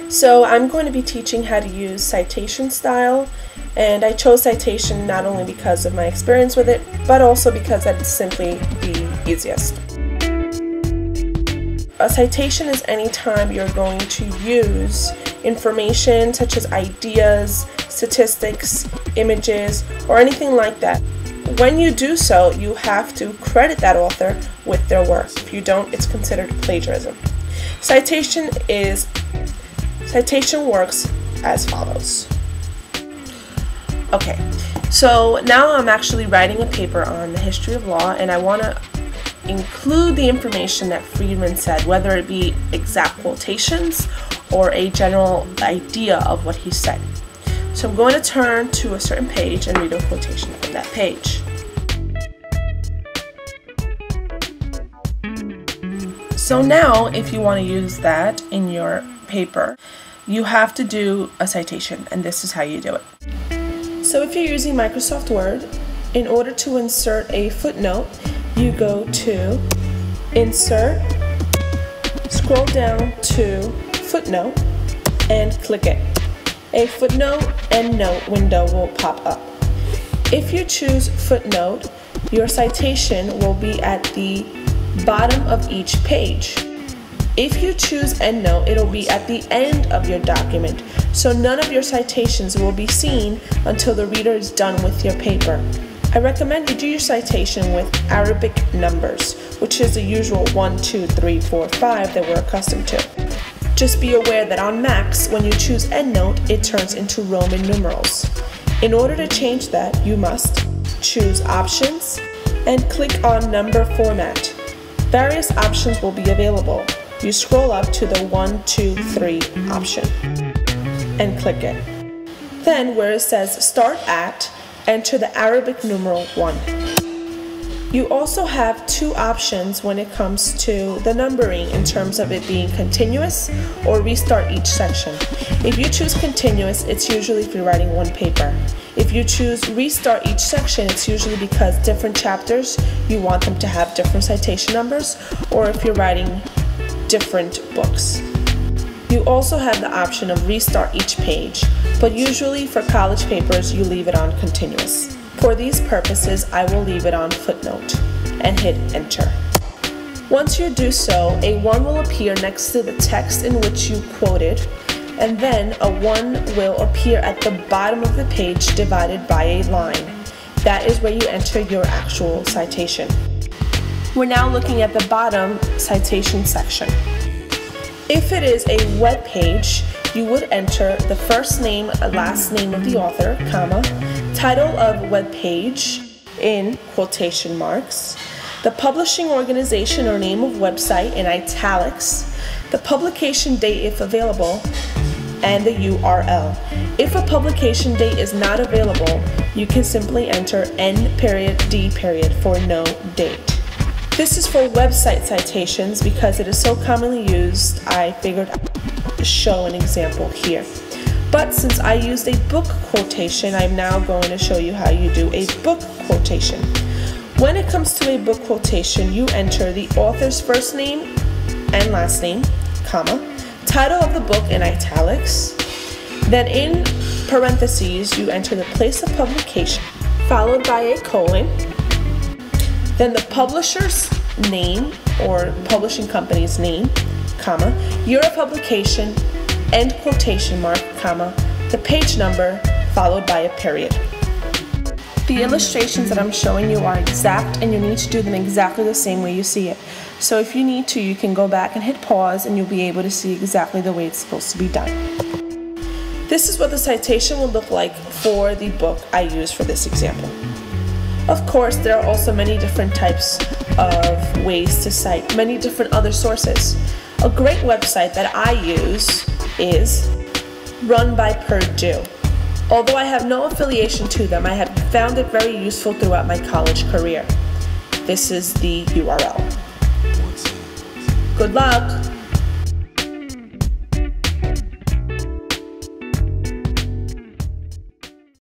So I'm going to be teaching how to use citation style, and I chose citation not only because of my experience with it, but also because it's simply the easiest. A citation is any time you're going to use information such as ideas, statistics, images, or anything like that. When you do so, you have to credit that author with their work. If you don't, it's considered plagiarism. Citation works as follows. Okay, so now I'm actually writing a paper on the history of law, and I want to include the information that Friedman said, whether it be exact quotations or a general idea of what he said. So I'm going to turn to a certain page and read a quotation from that page. So now, if you want to use that in your paper, you have to do a citation, and this is how you do it. So if you're using Microsoft Word, in order to insert a footnote, you go to Insert, scroll down to Footnote, and click it. A footnote and note window will pop up. If you choose footnote, your citation will be at the bottom of each page. If you choose endnote, it'll be at the end of your document, so none of your citations will be seen until the reader is done with your paper. I recommend you do your citation with Arabic numbers, which is the usual 1, 2, 3, 4, 5 that we're accustomed to. Just be aware that on Macs, when you choose endnote, it turns into Roman numerals. In order to change that, you must choose Options and click on Number Format. Various options will be available. You scroll up to the 1, 2, 3 option and click it. Then where it says Start At, enter the Arabic numeral 1. You also have two options when it comes to the numbering in terms of it being continuous or restart each section. If you choose continuous, it's usually if you're writing one paper. If you choose restart each section, it's usually because different chapters, you want them to have different citation numbers, or if you're writing different books. You also have the option of restart each page, but usually for college papers, you leave it on continuous. For these purposes, I will leave it on footnote and hit enter. Once you do so, a 1 will appear next to the text in which you quoted, and then a 1 will appear at the bottom of the page divided by a line. That is where you enter your actual citation. We're now looking at the bottom citation section. If it is a web page, you would enter the first name, last name of the author, comma, title of web page in quotation marks, the publishing organization or name of website in italics, the publication date if available, and the URL. If a publication date is not available, you can simply enter N.D. for no date. This is for website citations because it is so commonly used. I figured I'd show an example here. But since I used a book quotation, I'm now going to show you how you do a book quotation. When it comes to a book quotation, you enter the author's first name and last name, comma, title of the book in italics, then in parentheses, you enter the place of publication, followed by a colon, then the publisher's name or publishing company's name, comma, year of publication, end quotation mark, comma, the page number, followed by a period. The illustrations that I'm showing you are exact, and you need to do them exactly the same way you see it. So if you need to, you can go back and hit pause and you'll be able to see exactly the way it's supposed to be done. This is what the citation will look like for the book I used for this example. Of course, there are also many different types of ways to cite many different other sources. A great website that I use is Run by Purdue. Although I have no affiliation to them, I have found it very useful throughout my college career. This is the URL. Good luck!